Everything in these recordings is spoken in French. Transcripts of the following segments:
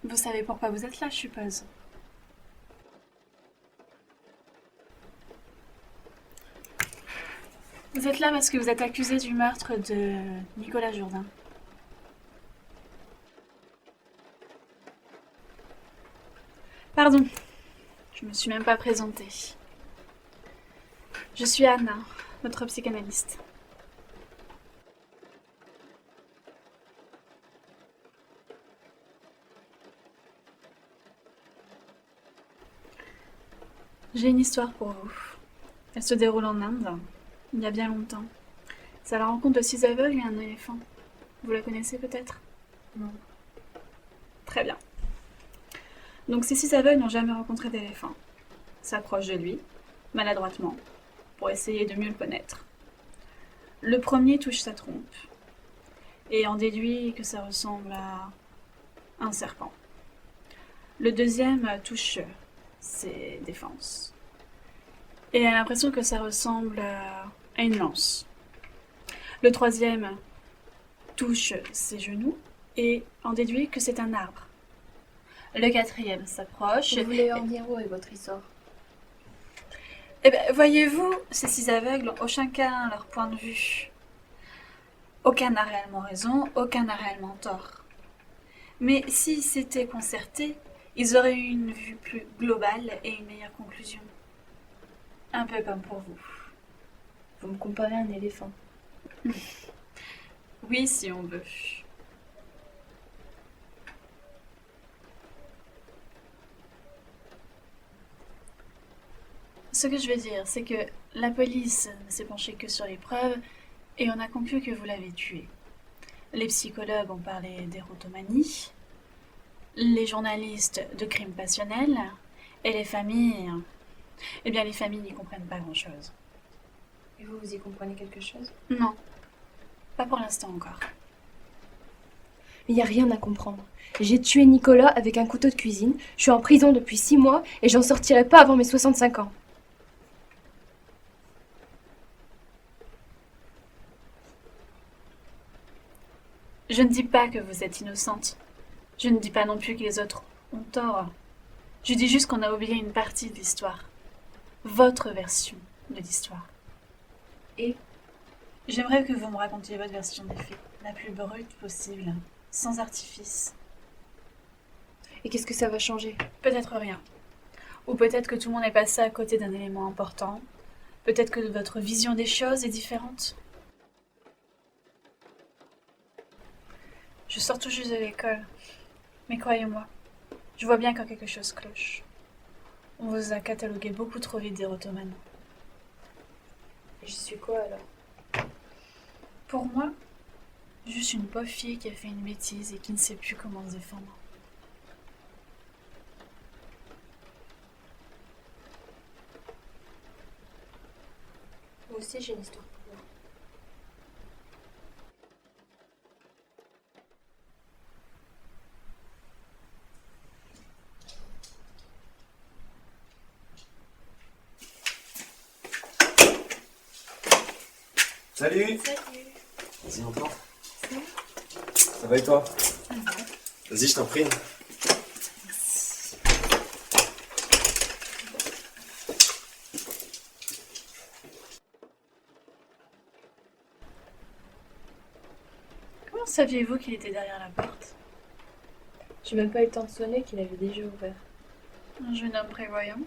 Vous savez pourquoi vous êtes là, je suppose. Vous êtes là parce que vous êtes accusé du meurtre de Nicolas Jourdain. Pardon, je me suis même pas présentée. Je suis Anna, votre psychanalyste. J'ai une histoire pour vous. Elle se déroule en Inde, il y a bien longtemps. C'est la rencontre de 6 aveugles et un éléphant. Vous la connaissez peut-être? Non. Très bien. Donc ces 6 aveugles n'ont jamais rencontré d'éléphant. S'approchent de lui, maladroitement, pour essayer de mieux le connaître. Le premier touche sa trompe et en déduit que ça ressemble à un serpent. Le deuxième touche ses défenses et a l'impression que ça ressemble à une lance. Le troisième touche ses genoux et en déduit que c'est un arbre. Le quatrième s'approche. Vous voulez en dire où avec votre histoire? Eh bien, voyez-vous, ces 6 aveugles ont chacun leur point de vue. Aucun n'a réellement raison, aucun n'a réellement tort. Mais s'ils s'étaient concertés, ils auraient eu une vue plus globale et une meilleure conclusion. Un peu comme pour vous. Vous me comparez à un éléphant. Oui, si on veut. Ce que je veux dire, c'est que la police ne s'est penchée que sur les preuves et on a conclu que vous l'avez tué. Les psychologues ont parlé d'érotomanie, les journalistes de crimes passionnels et les familles... Eh bien, les familles n'y comprennent pas grand-chose. Et vous y comprenez quelque chose? Non, pas pour l'instant encore. Il n'y a rien à comprendre. J'ai tué Nicolas avec un couteau de cuisine, je suis en prison depuis 6 mois et j'en sortirai pas avant mes 65 ans. Je ne dis pas que vous êtes innocente. Je ne dis pas non plus que les autres ont tort. Je dis juste qu'on a oublié une partie de l'histoire. Votre version de l'histoire. Et j'aimerais que vous me racontiez votre version des faits, la plus brute possible, sans artifice. Et qu'est-ce que ça va changer? Peut-être rien. Ou peut-être que tout le monde est passé à côté d'un élément important. Peut-être que votre vision des choses est différente. Je sors tout juste de l'école. Mais croyez-moi, je vois bien quand quelque chose cloche. On vous a catalogué beaucoup trop vite d'érotomane. Et je suis quoi alors? Pour moi, juste une pauvre fille qui a fait une bêtise et qui ne sait plus comment se défendre. Moi aussi j'ai une histoire pour vous. Salut. Salut. Vas-y, encore. Ça va et toi? Vas-y, je t'en prie. Comment saviez-vous qu'il était derrière la porte? J'ai même pas eu le temps de sonner qu'il avait déjà ouvert. Un jeune homme prévoyant.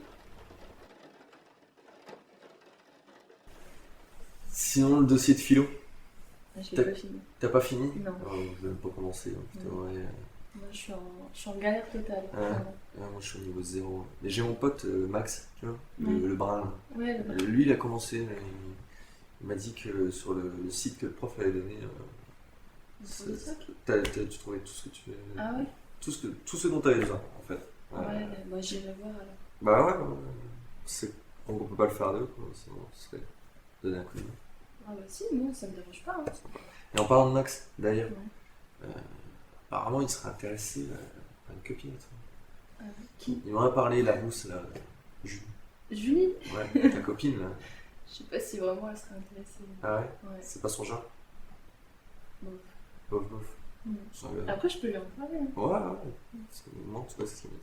Sinon, le dossier de philo, J'ai T'as- pas fini. t'as pas fini? Non. Oh, vous n'avez pas commencé, hein, putain, Non. ouais. Moi je suis en galère totale. Ah. Vraiment. Moi, je suis au niveau 0. Mais j'ai mon pote Max, tu vois, Ouais. le brun. Là. Ouais, Lui, il a commencé, mais il m'a dit que sur le site que le prof avait donné, tu trouvais tout ce que tu Ah ouais? tout ce dont tu avais besoin, en fait. Ouais, moi j'irai voir alors. Bah ouais, donc on peut pas le faire à deux, quoi, sinon ce serait donner un coup de main. Ah bah si, moi ça me dérange pas. Hein. Et en parlant de Max, d'ailleurs, Ouais. apparemment il serait intéressé à une copine. Toi. Qui? Il m'en a parlé, la rousse, là, Julie. Julie? Ouais, ta copine, là. Je sais pas si vraiment elle serait intéressée. Ah ouais? Ouais. C'est pas son genre? Bon. Bof, bof. Ça, Après, je peux lui en parler. Hein. ouais. Parce que moi, en tout cas, c'est ce qu'il m'a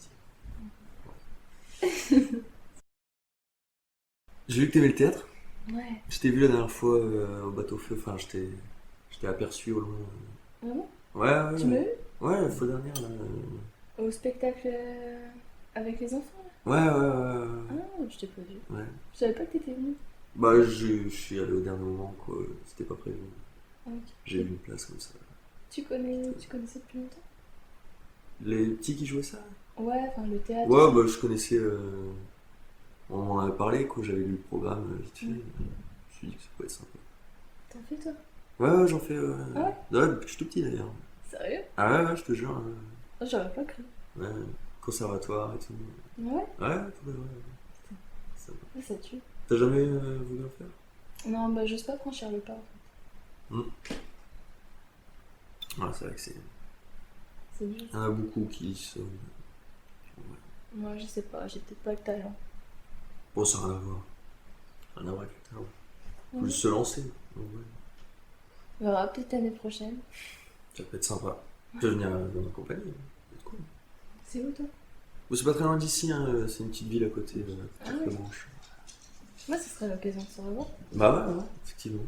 dit. J'ai vu que t'aimais le théâtre. Ouais. Je t'ai vu la dernière fois au bateau-feu. Enfin, je t'ai aperçu au loin. Ah bon? Ouais. Tu m'as vu? Ouais, la fois dernière, là. Au spectacle avec les enfants là? Ouais. Ah, je t'ai pas vu. Ouais. Je savais pas que t'étais venu. Bah, je suis allé au dernier moment, quoi. C'était pas prévu. Ah, ok. J'ai eu une place comme ça. Tu connaissais depuis longtemps? Les petits qui jouaient ça? Ouais, enfin le théâtre. Ouais, bah, je connaissais. On m'en avait parlé, quoi. J'avais lu le programme vite fait. Je me suis dit que ça pouvait être sympa. T'en fais toi? Ouais, j'en fais. Ah ouais? Ouais, depuis que je suis tout petit d'ailleurs. Sérieux? Ah ouais, je te jure. Ah, j'aurais pas cru. Ouais, conservatoire et tout. Ouais? Ouais, tout vrai. Ça va. Ah, ça tue. T'as jamais voulu en faire? Non, bah j'ose pas franchir le pas en fait. Ouais, c'est vrai que c'est. C'est dur. Il y en a beaucoup qui sont. Moi, je sais pas, j'ai peut-être pas le talent. Bon, ça n'a rien à voir. Rien à voir avec le talent. Faut Ouais. juste se lancer. Donc, ouais. On verra peut-être l'année prochaine. Ça peut être sympa. Tu peux venir dans ma compagnie. Ça peut être cool. C'est où toi? Bon, c'est pas très loin d'ici, hein. C'est une petite ville à côté, Ah ouais. Manche. Moi, ce serait l'occasion de se revoir. Bah ouais, effectivement.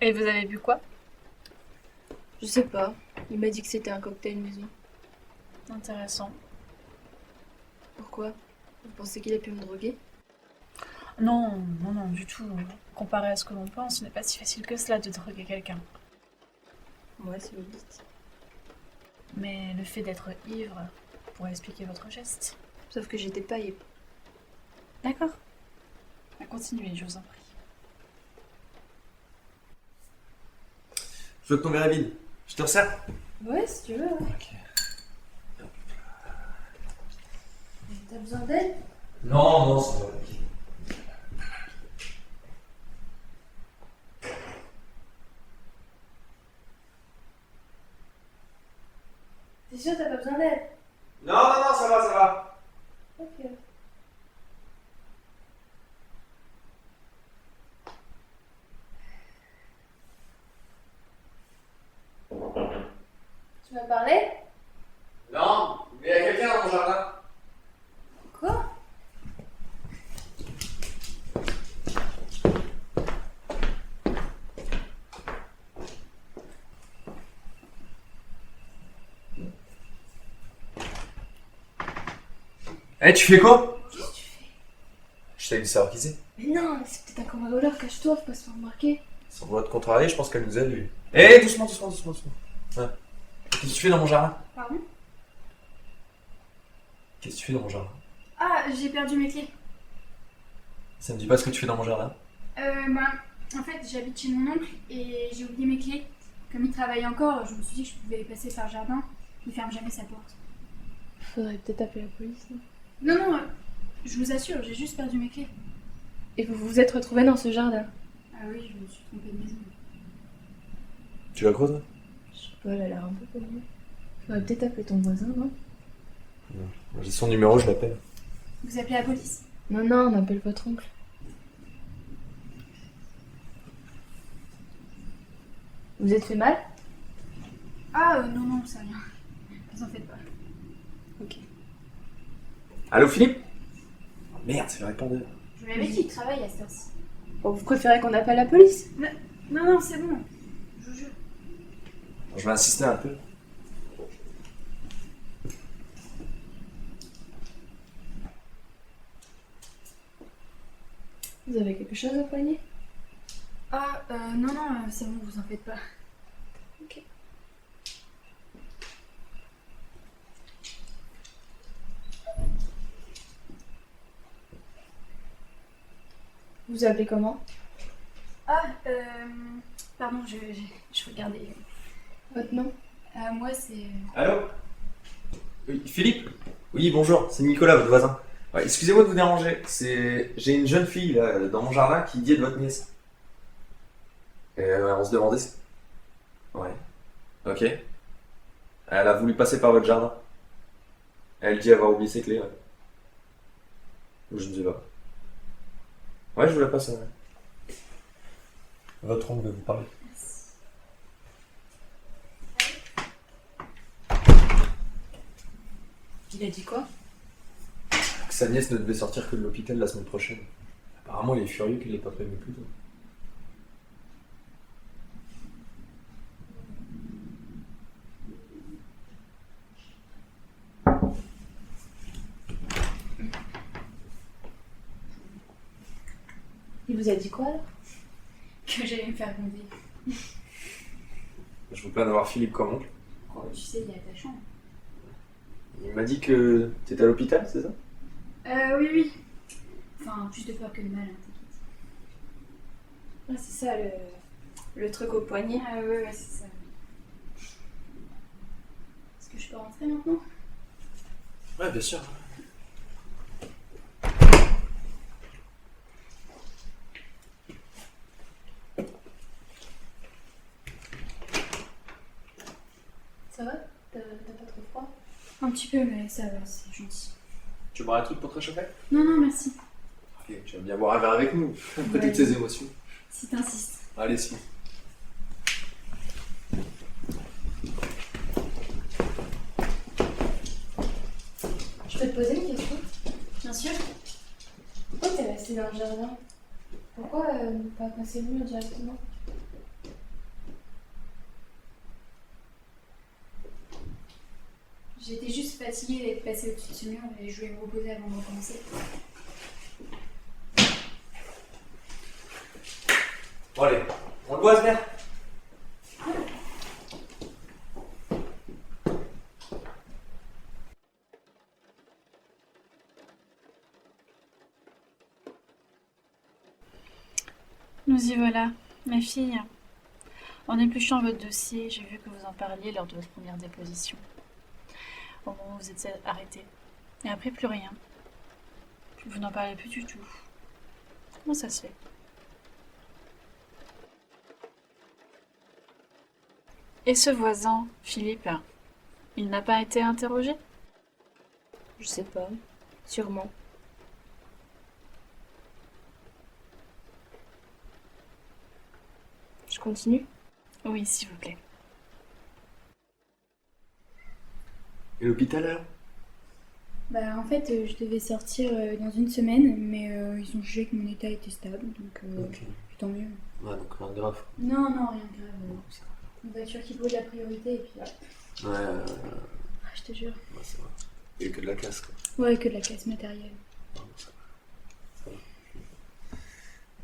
Et vous avez bu quoi? Je sais pas. Il m'a dit que c'était un cocktail maison. Intéressant. Pourquoi? Vous pensez qu'il a pu me droguer? Non, du tout. Comparé à ce que l'on pense, ce n'est pas si facile que cela de droguer quelqu'un. Ouais, si vous le dites. Mais le fait d'être ivre pourrait expliquer votre geste. Sauf que j'étais pas ivre. D'accord. Continuez, je vous en prie. Je veux que ton verre est vide. Je te resserre? Ouais, si tu veux. Ouais. Ok. T'as besoin d'aide? Non, ça va. T'es sûr t'as pas besoin d'aide? Non, ça va. Ok. Tu m'as parlé? Non, mais il y a quelqu'un dans mon jardin. Quoi? Eh, tu fais quoi? Qu'est-ce que tu fais? Je t'avais dit savoir qui c'est. Mais non, c'est peut-être un cambrioleur, cache-toi, faut pas se faire remarquer. Sans vouloir te contrarier, je pense qu'elle nous a vus. Eh, doucement. Ouais. Qu'est-ce que tu fais dans mon jardin? Pardon? Qu'est-ce que tu fais dans mon jardin? Ah, j'ai perdu mes clés. Ça me dit pas ce que tu fais dans mon jardin? En fait, j'habite chez mon oncle et j'ai oublié mes clés. Comme il travaille encore, je me suis dit que je pouvais passer par le jardin. Il ferme jamais sa porte. Faudrait peut-être appeler la police. Non? Non, je vous assure, j'ai juste perdu mes clés. Et vous vous êtes retrouvés dans ce jardin? Ah oui, je me suis trompée de maison. Tu la crois, toi? Je sais pas, elle a l'air un peu perdue. Faudrait peut-être appeler ton voisin, non? Non. J'ai son numéro, je l'appelle. Vous appelez la police? Non, on appelle votre oncle. Vous êtes fait mal? Ah, non, c'est rien. Vous en faites pas. Ok. Allô, Philippe? Oh, merde, c'est le répondeur. Je vous l'avais dit, il travaille à cette heure-ci. Bon, vous préférez qu'on appelle la police? Non, c'est bon. Je vous jure. Je vais insister un peu. Vous avez quelque chose à poigner? Ah, non, c'est bon, vous en faites pas. Ok. Vous appelez comment? Ah, pardon, je regardais. Votre nom? Moi, c'est... Allô? Oui, Philippe? Oui, bonjour, c'est Nicolas, votre voisin. Ouais, excusez-moi de vous déranger. J'ai une jeune fille là, dans mon jardin qui dit de votre nièce. Et on se demandait si... Ouais. Ok. Elle a voulu passer par votre jardin. Elle dit avoir oublié ses clés, ouais. Je ne sais pas. Ouais, je vous la passe. Ouais. Votre oncle veut vous parler. Il a dit quoi? Que sa nièce ne devait sortir que de l'hôpital la semaine prochaine. Apparemment, il est furieux qu'il l'ait pas prévenu plus tôt. Il vous a dit quoi, là? Que j'allais me faire gronder. Je vous plains d'avoir Philippe comme oncle. Oh, tu sais, il est attachant. Il m'a dit que t'étais à l'hôpital, c'est ça? Oui, oui. Enfin, plus de peur que de mal, hein, t'inquiète. Ah, c'est ça le truc au poignet. Ah ouais, c'est ça. Est-ce que je peux rentrer maintenant? Ouais, bien sûr. Ça va? T'as pas trop froid? Un petit peu, mais ça va, c'est gentil. Tu bois un truc pour te réchauffer? Non, non, merci. Ok, tu vas bien boire un verre avec nous, après Ouais. toutes ces émotions. Si t'insistes. Allez, si. Je peux te poser une question? Bien sûr. Pourquoi t'es resté dans le jardin? Pourquoi ne pas passer le mur directement? J'étais juste fatiguée d'être passée au-dessus de ce mur et je voulais me reposer avant de recommencer. Bon, allez, on le boit ce verre? Nous y voilà, mes filles. En épluchant votre dossier, j'ai vu que vous en parliez lors de votre première déposition. Au moment où vous êtes arrêtés. Et après, plus rien. Vous n'en parlez plus du tout. Comment ça se fait? Et ce voisin, Philippe, il n'a pas été interrogé? Je sais pas. Sûrement. Je continue? Oui, s'il vous plaît. Et l'hôpital alors? Bah, en fait, je devais sortir dans une semaine, mais ils ont jugé que mon état était stable, donc Ok. tant mieux. Ouais, donc rien de grave. Non, non, rien de grave. Une voiture qui pose la priorité, et puis là, je te jure. Ouais, c'est vrai. Il y a que de la casse, quoi. Ouais, que de la casse matérielle. Ah, bon, ça va. Ça va.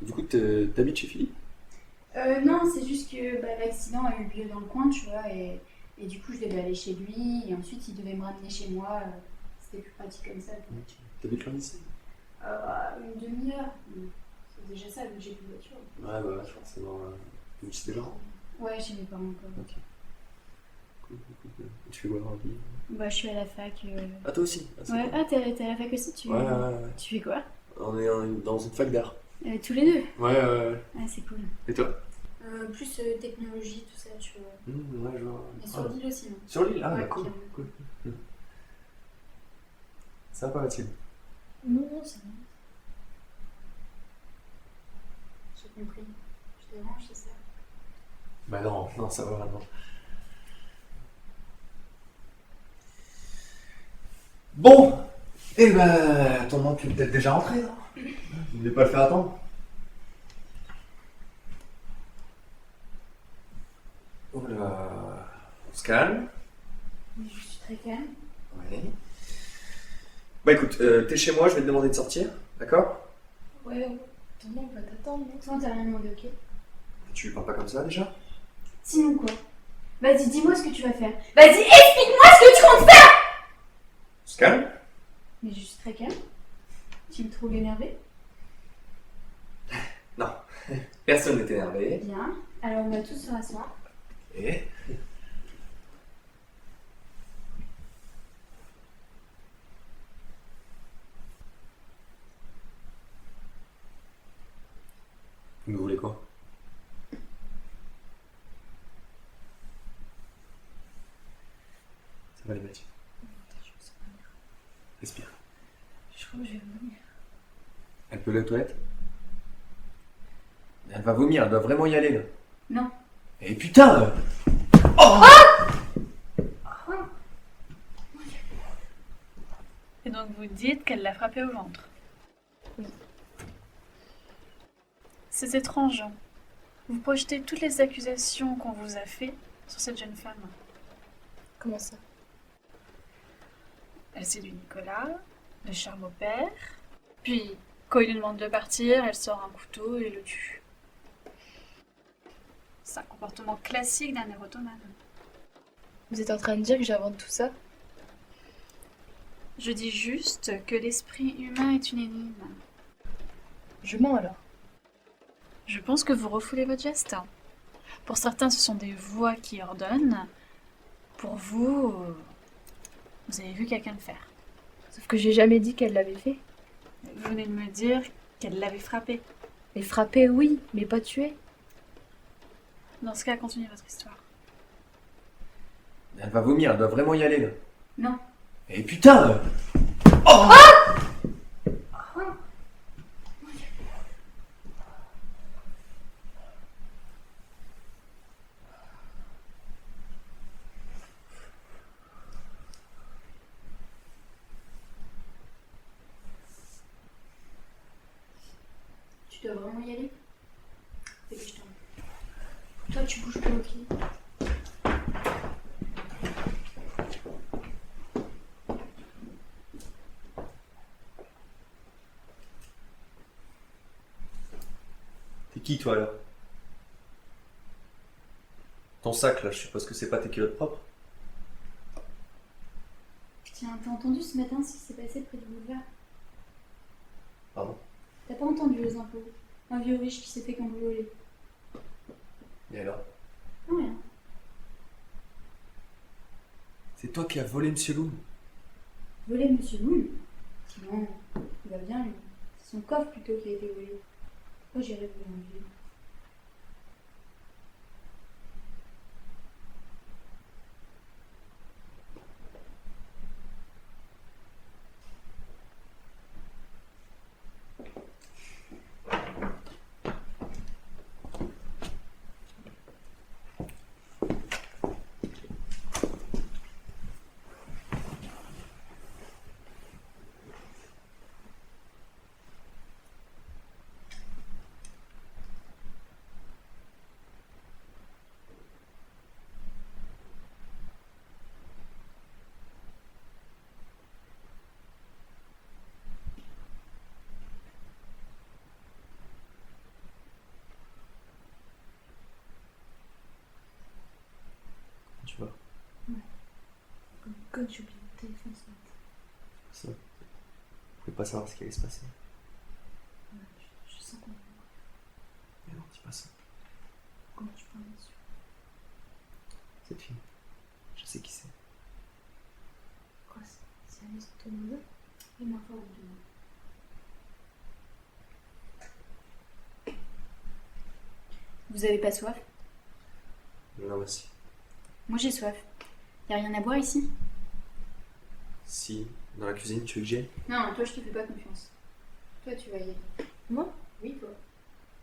Du coup, t'habites chez Philippe? Non, c'est juste que bah, l'accident a eu lieu dans le coin, tu vois, et du coup, je devais aller chez lui, et ensuite, il devait me ramener chez moi. C'était plus pratique comme ça. Quoi. T'habites loin d'ici? Une demi-heure. C'est déjà ça, vu que j'ai plus de voiture. Ouais, bah, je pense que c'est dans chez tes parents. Ouais, chez mes parents encore. Ok. Cool, cool, cool. Tu fais quoi dans la vie? Bah, je suis à la fac. Ah, toi aussi? Ah, c'est Ouais, cool. ah, t'es à la fac aussi, tu Ouais, ouais, ouais. Tu fais quoi? On est dans une fac d'art. Tous les deux? Ouais, ouais, ouais. Ah, c'est cool. Et toi? Plus technologie, tout ça, tu vois. Ouais, je vois. Mais sur l'île aussi, non? Sur l'île? Ah, Ouais, bah, cool, carrément. cool. Ça va pas, Mathilde? Non, non, c'est bon. J'ai compris. Je dérange, c'est ça? Bah non, non, ça va vraiment. Bon! Eh ben, ton oncle est peut-être déjà rentré, non? Vous voulez pas le faire attendre? Oh là... On se calme? Mais je suis très calme. Ouais. Bah écoute, t'es chez moi, je vais te demander de sortir, d'accord? Ouais, ton oncle va t'attendre, non? Toi, t'as rien demandé, ok? Tu lui parles pas comme ça déjà? Sinon quoi? Vas-y, dis-moi ce que tu vas faire. Vas-y, explique-moi ce que tu comptes faire! On se calme? Mais je suis très calme. Tu me trouves énervée? Non. Personne n'est énervé. Bien. Alors on va tous se rasseoir. Et... Vous voulez quoi? Ça va les Mathieu? Respire. Je crois que je vais vomir. Elle peut aller aux toilettes? Elle va vomir, elle doit vraiment y aller là. Non. Et putain Oh Et donc vous dites qu'elle l'a frappé au ventre. Oui. C'est étrange. Vous projetez toutes les accusations qu'on vous a faites sur cette jeune femme. Comment ça? Elle séduit Nicolas, le charme au père, puis quand il lui demande de partir, elle sort un couteau et le tue. C'est un comportement classique d'un érotomane. Vous êtes en train de dire que j'invente tout ça? Je dis juste que l'esprit humain est une énigme. Je mens alors. Je pense que vous refoulez votre geste. Pour certains, ce sont des voix qui ordonnent. Pour vous, vous avez vu quelqu'un le faire. Sauf que j'ai jamais dit qu'elle l'avait fait. Vous venez de me dire qu'elle l'avait frappé. Et frapper, oui, mais pas tuer. Dans ce cas, continuez votre histoire. Elle va vomir, elle doit vraiment y aller là. Non. Et putain Oh Tu dois vraiment y aller? Dépêche-toi. Toi, tu bouges plus, ok? T'es qui toi là? Ton sac là, je suppose que c'est pas tes culottes propres? Tiens, t'as entendu ce matin ce qui s'est passé près du boulevard? Pardon? T'as pas entendu les infos? Un vieux riche qui s'est fait cambrioler. Et alors? Non, rien. C'est toi qui as volé Monsieur Loom? Voler Monsieur Loul? Non, il va bien lui. C'est son coffre plutôt qui a été volé. Pourquoi j'irais voler un vieux? Tu vois? Quand j'ai oublié mon téléphone ce matin. Ça. Vous pouvez pas savoir ce qui allait se passer. Je sens qu'on est mort. Mais non, dis pas ça. Comment tu parles là-dessus? Cette fille, je sais qui c'est. Quoi, c'est Alice ton neveu? Et ma femme de moi. Vous avez pas soif? Non, merci. Moi j'ai soif. Y'a rien à boire ici? Si, dans la cuisine, tu veux que j'y aille? Non, toi je te fais pas confiance. Toi tu vas y aller. Moi? Oui, toi.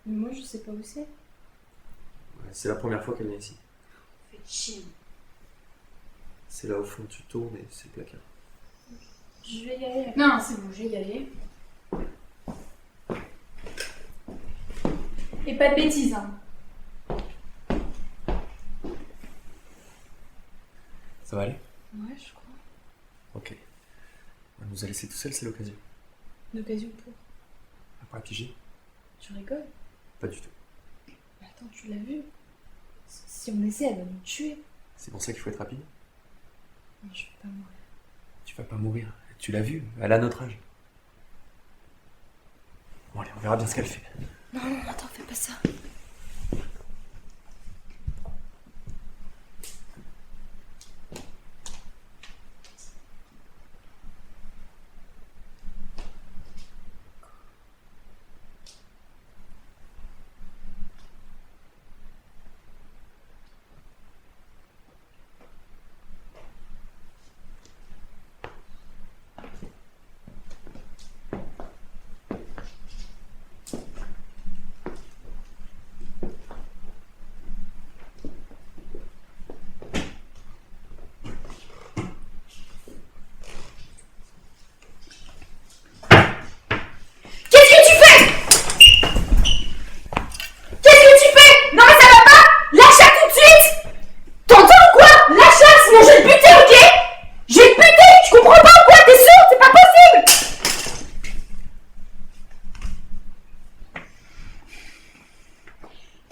Mais moi, je sais pas où c'est. Ouais, c'est la première fois qu'elle vient ici. Faites chier. C'est là au fond, tu tournes et c'est le placard. Je vais y aller. Non, c'est bon, je vais y aller. Et pas de bêtises, hein. Ça va aller? Ouais, je crois. Ok. On nous a laissé tout seul, c'est l'occasion. L'occasion pour. Pour la piger? Tu rigoles? Pas du tout. Mais attends, tu l'as vu? Si on essaie, elle va nous tuer. C'est pour ça qu'il faut être rapide. Non, je vais pas mourir. Tu vas pas mourir. Tu l'as vu, elle a notre âge. Bon allez, on verra bien ce qu'elle fait. Non, non, attends, fais pas ça.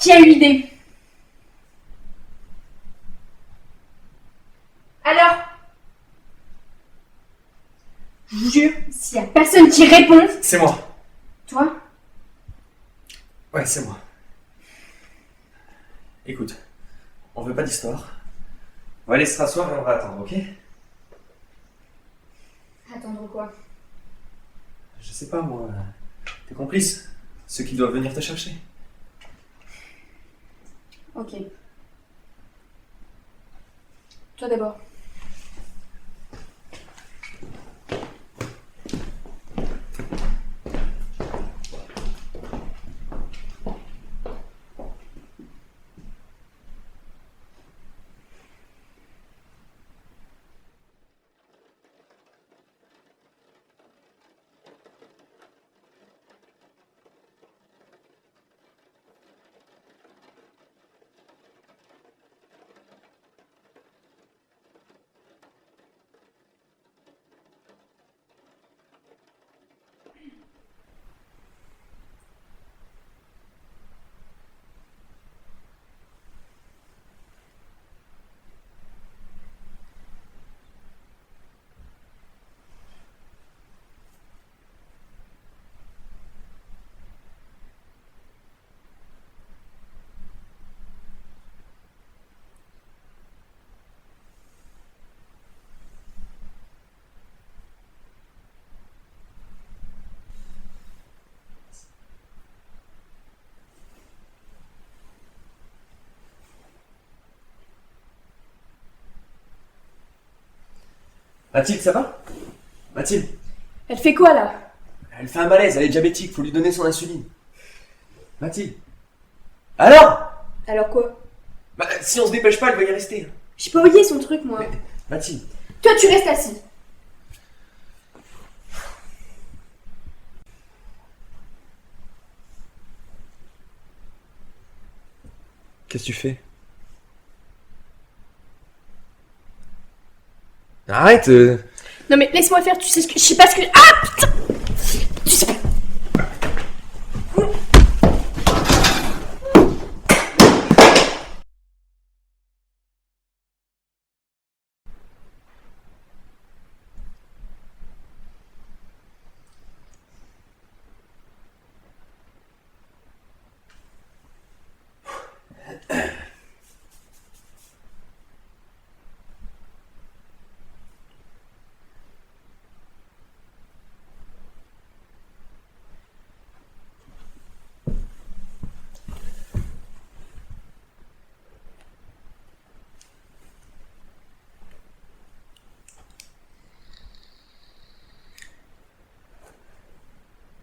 Qui a eu l'idée? Alors? Je vous jure, s'il y a personne qui répond... C'est moi. Toi? Ouais, c'est moi. Écoute, on veut pas d'histoire. On va aller se rasseoir et on va attendre, ok? Attendre quoi? Je sais pas, moi. Tes complices. Ceux qui doivent venir te chercher. Ok. Toi d'abord. Mathilde, ça va? Mathilde, Elle fait quoi là? elle fait un malaise, elle est diabétique, faut lui donner son insuline. Mathilde. Alors? Alors quoi? Bah, si on se dépêche pas, elle va y rester. J'ai pas oublié son truc moi. Mathilde. Toi tu restes assis. Qu'est-ce que tu fais? Arrête Non mais laisse-moi faire, tu sais ce que... Je sais pas ce que... Ah putain! Tu sais pas...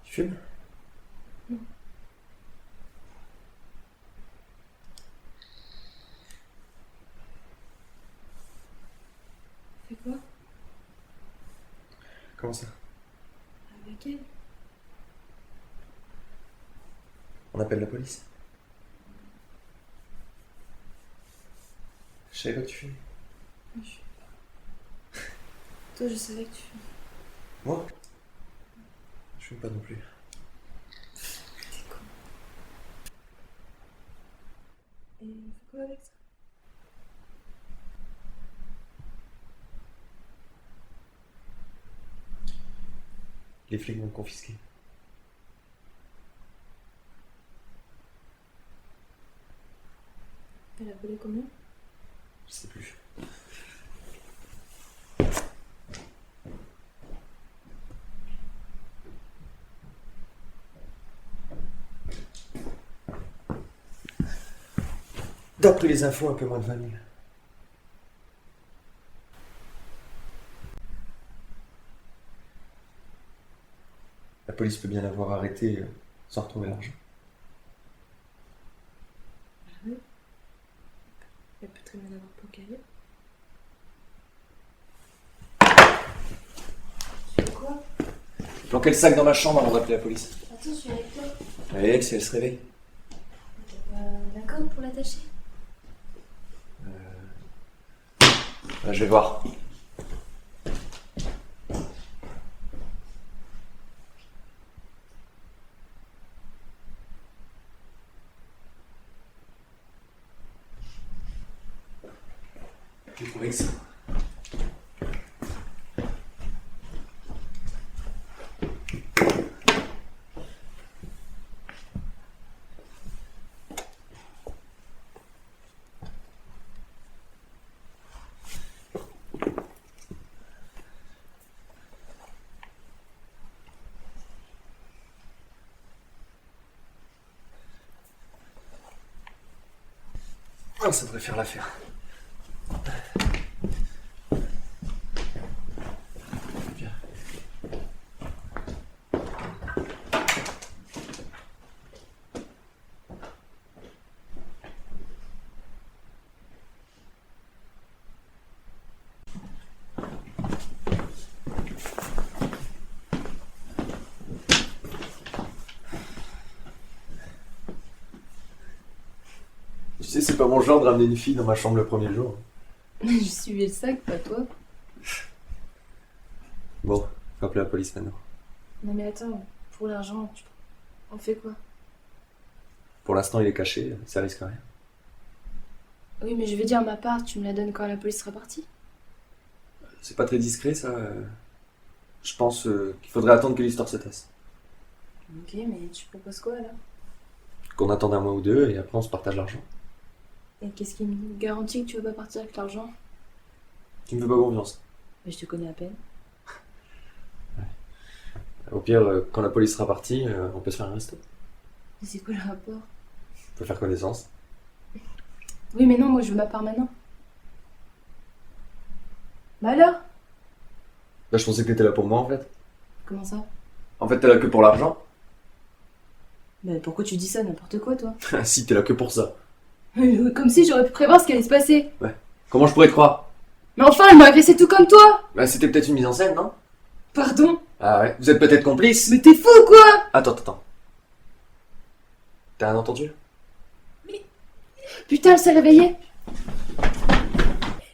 Tu fumes? Fais quoi? Comment ça? Avec elle? On appelle la police. Je savais pas que tu fumais. Moi, je fume pas. Toi, je savais que tu fumes. Moi? Je fume pas non plus. T'es con. Et on fait quoi avec ça? Les flics vont le confisquer. Elle a volé combien? Je sais plus. D'après les infos, un peu moins de 20 000. La police peut bien l'avoir arrêté sans retrouver l'argent. Elle peut très bien avoir planqué ailleurs. Tu fais quoi? Planquer le sac dans ma chambre avant d'appeler la police. Attends, je suis avec toi. Allez, si elle se réveille. T'as pas d'accord pour l'attacher? Je vais voir. J'ai trouvé que ça. Ah, ça devrait faire l'affaire. Viens. Tu sais, c'est pas mon genre de ramener une fille dans ma chambre le premier jour. Je suivais le sac, pas toi. Bon, faut appeler la police maintenant. Non mais attends, pour l'argent, on fait quoi? Pour l'instant, il est caché, ça risque rien. Oui, mais je vais dire ma part, tu me la donnes quand la police sera partie. C'est pas très discret, ça. Je pense qu'il faudrait attendre que l'histoire se tasse. Ok, mais tu proposes quoi là? Qu'on attende un mois ou deux et après on se partage l'argent. Et qu'est-ce qui me garantit que tu vas pas partir avec l'argent? Tu me fais pas confiance. Mais je te connais à peine. Au pire, quand la police sera partie, on peut se faire un resto. Mais c'est quoi le rapport? On peut faire connaissance. Oui, mais non, moi je veux ma part maintenant. Bah alors? Là, je pensais que t'étais là pour moi en fait. Comment ça? En fait, t'es là que pour l'argent. Mais pourquoi tu dis ça? N'importe quoi, toi. Si, t'es là que pour ça. Comme si j'aurais pu prévoir ce qui allait se passer. Comment je pourrais te croire? Mais enfin, elle m'a agressé tout comme toi! Bah, c'était peut-être une mise en scène, non? Pardon? Ah ouais, vous êtes peut-être complices. Mais t'es fou ou quoi? Attends. T'as rien entendu? Putain, elle s'est réveillée!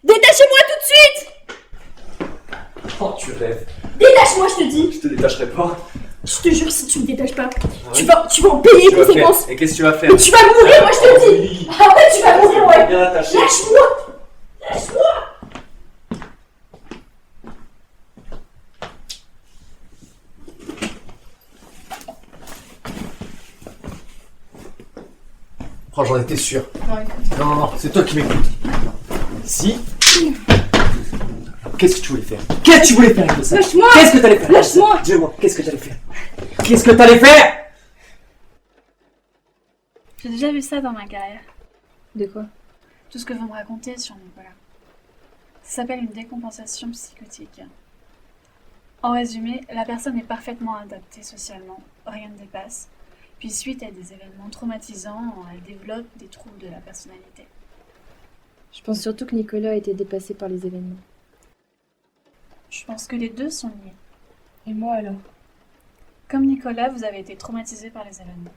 Détachez-moi tout de suite! Oh, tu rêves. Détache-moi, je te dis! Je te détacherai pas. Je te jure, si tu me détaches pas, Ah tu oui. vas en payer les Tu vas conséquences! faire. Et qu'est-ce que tu vas faire? Mais tu vas mourir, moi je te le dis! Oui. Ah ouais, tu vas mourir, ouais! Bien attaché. Lâche-moi! Lâche-moi! Oh, j'en étais sûr. Non, écoute. Non, c'est toi qui m'écoutes. Si. Qu'est-ce que tu voulais faire? Qu'est-ce que tu voulais faire avec ça? Lâche-moi! Qu'est-ce que t'allais faire? Lâche-moi! Dis-moi, qu'est-ce que t'allais faire? Qu'est-ce que t'allais faire? J'ai déjà vu ça dans ma carrière. De quoi? Tout ce que vous me racontez sur Nicolas. Ça s'appelle une décompensation psychotique. En résumé, la personne est parfaitement adaptée socialement, rien ne dépasse. Puis suite à des événements traumatisants, elle développe des troubles de la personnalité. Je pense surtout que Nicolas a été dépassé par les événements. Je pense que les deux sont liés. Et moi alors? Comme Nicolas, vous avez été traumatisé par les événements.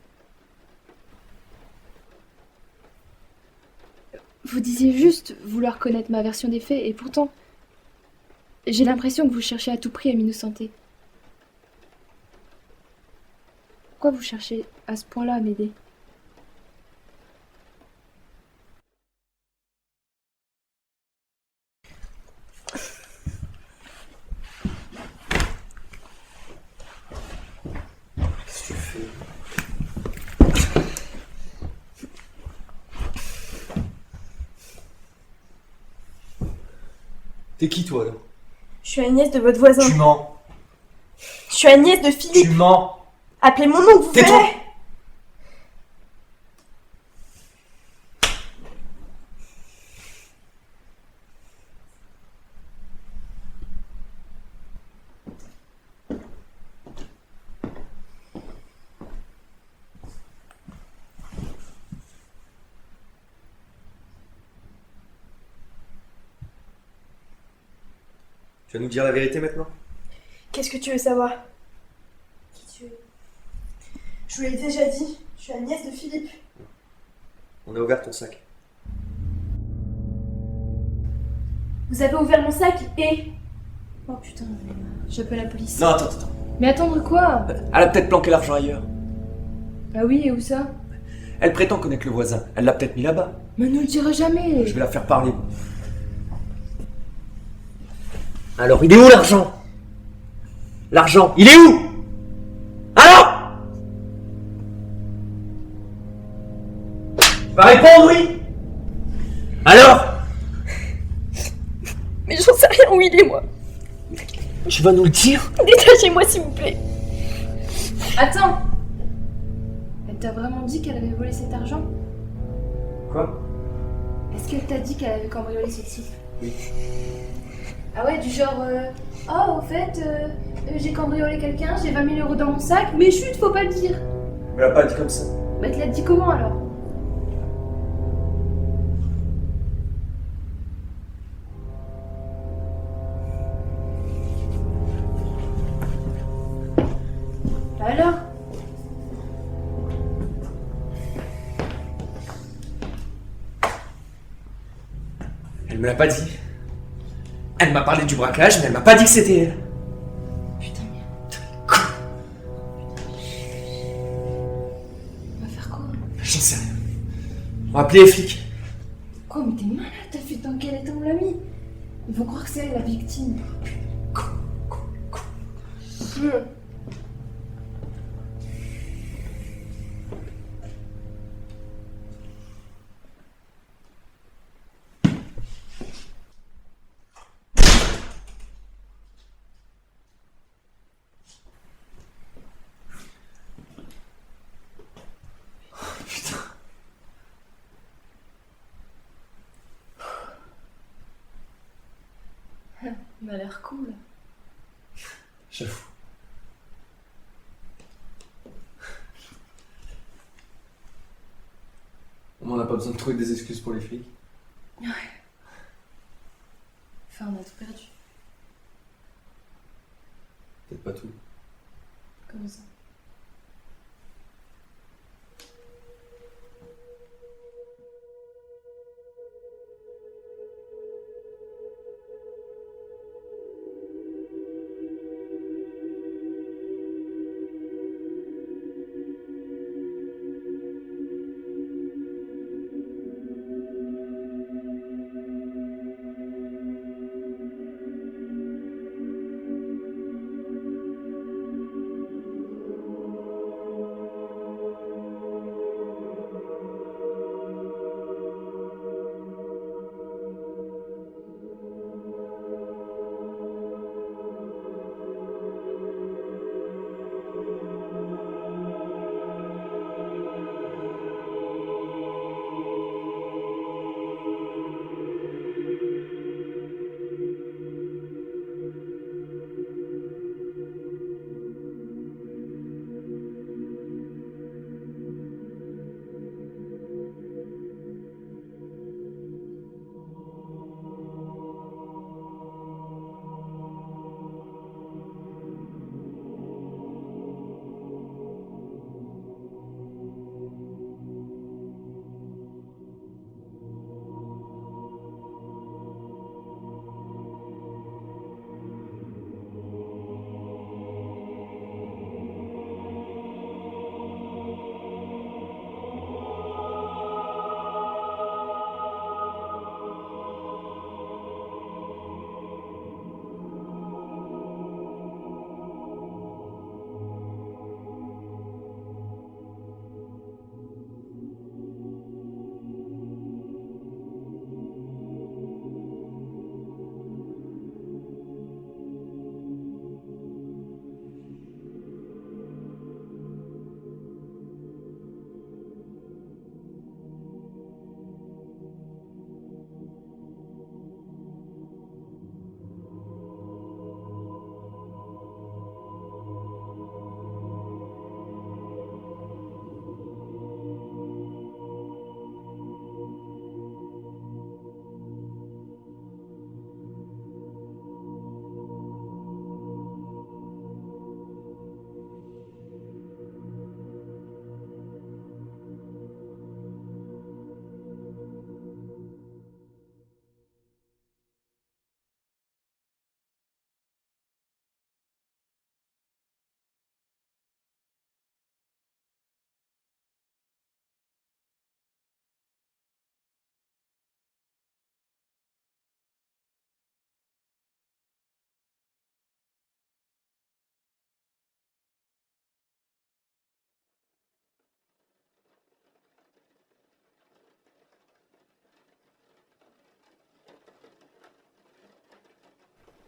Vous disiez juste vouloir connaître ma version des faits, et pourtant, j'ai l'impression que vous cherchez à tout prix à m'innocenter. Pourquoi vous cherchez à ce point-là à m'aider? Qu'est-ce que tu fais? T'es qui toi là? Je suis la nièce de votre voisin. Tu mens. Je suis la nièce de Tu Philippe. mens. Appelez mon nom, vous Tais-toi. verrez. Tu vas nous dire la vérité maintenant? Qu'est-ce que tu veux savoir? Qui tu es? Je vous l'ai déjà dit, je suis la nièce de Philippe. On a ouvert ton sac. Vous avez ouvert mon sac et... Oh putain, j'appelle la police. Non, attends. Mais attendre quoi? Elle a peut-être planqué l'argent ailleurs. Ah oui, et où ça? Elle prétend connaître le voisin. Elle l'a peut-être mis là-bas. Mais ne le dira jamais. Je vais la faire parler. Alors, il est où l'argent? L'argent, il est où? Alors? Tu vas répondre, oui? Alors? Mais j'en sais rien où il est, moi. Tu vas nous le dire? Dégagez-moi, s'il vous plaît. Attends. Elle t'a vraiment dit qu'elle avait volé cet argent? Quoi? Est-ce qu'elle t'a dit qu'elle avait cambriolé ce site? Oui. Ah ouais, du genre, oh, au fait, j'ai cambriolé quelqu'un, j'ai 20 000 € dans mon sac, mais chut, faut pas le dire. Elle me l'a pas dit comme ça. Bah, tu l'as dit comment alors? Bah alors? Elle me l'a pas dit. Elle m'a parlé du braquage, mais elle m'a pas dit que c'était elle. Putain, merde. On va faire quoi? J'en sais rien. On va appeler les flics. Quoi, mais t'es malade, t'as fait dans quel état on l'a mis? Ils vont croire que c'est elle la victime. Putain. Il m'a l'air cool. J'avoue. On n'a pas besoin de trouver des excuses pour les flics. Enfin, on a tout perdu. Peut-être pas tout. Comment ça?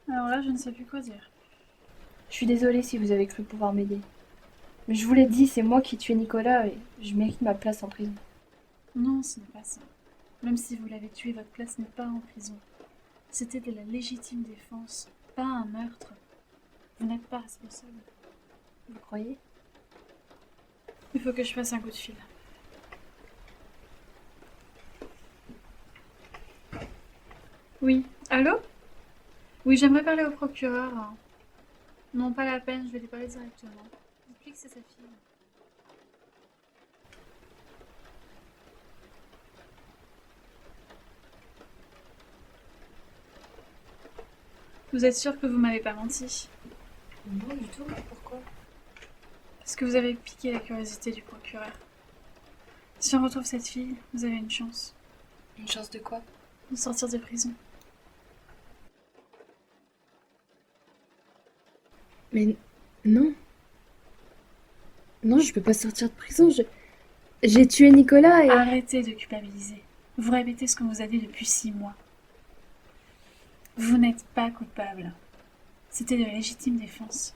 Alors là, je ne sais plus quoi dire. Je suis désolée si vous avez cru pouvoir m'aider. Mais je vous l'ai dit, c'est moi qui ai tué Nicolas et je mérite ma place en prison. Non, ce n'est pas ça. Même si vous l'avez tué, votre place n'est pas en prison. C'était de la légitime défense, pas un meurtre. Vous n'êtes pas responsable. Vous croyez? Il faut que je fasse un coup de fil. Oui, allô? Oui, j'aimerais parler au procureur. Non, pas la peine, je vais lui parler directement. Dites-lui que c'est sa fille. Vous êtes sûr que vous m'avez pas menti? Non, du tout. Pourquoi? Parce que vous avez piqué la curiosité du procureur. Si on retrouve cette fille, vous avez une chance Une chance de quoi? de sortir de prison. Mais non. Non, je peux pas sortir de prison. J'ai tué Nicolas et... Arrêtez de culpabiliser. Vous répétez ce qu'on vous a dit depuis 6 mois. Vous n'êtes pas coupable. C'était de la légitime défense.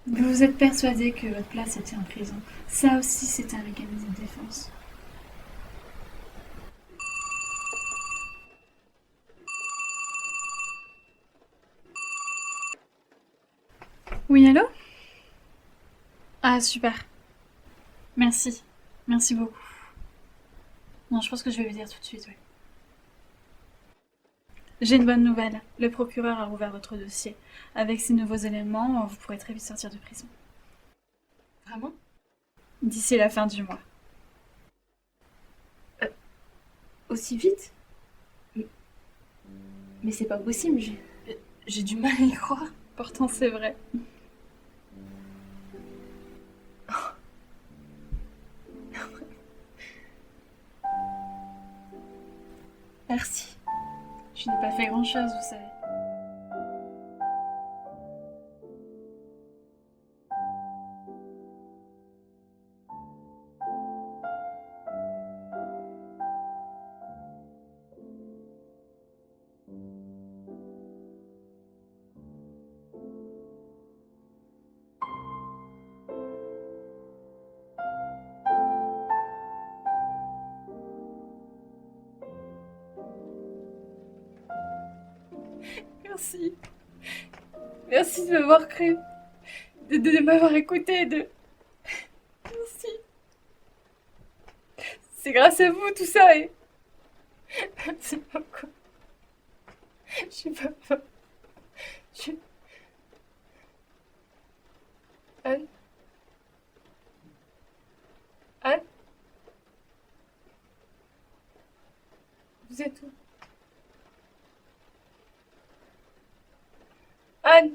Vous vous êtes persuadé que votre place était en prison. Ça aussi, c'est un mécanisme de défense. Oui, allô? Ah, super. Merci. Merci beaucoup. Non, je pense que je vais lui dire tout de suite, oui. J'ai une bonne nouvelle. Le procureur a rouvert votre dossier. Avec ces nouveaux éléments, vous pourrez très vite sortir de prison. Vraiment? D'ici la fin du mois. Aussi vite? Mais c'est pas possible, j'ai du mal à y croire. Pourtant, c'est vrai. Merci. Je n'ai pas fait grand-chose, vous savez. Merci. Merci de m'avoir cru. De m'avoir écouté. Merci. C'est grâce à vous tout ça et... C'est pas quoi. Je sais pas. Je... Anne? Anne? Vous êtes où? Anne?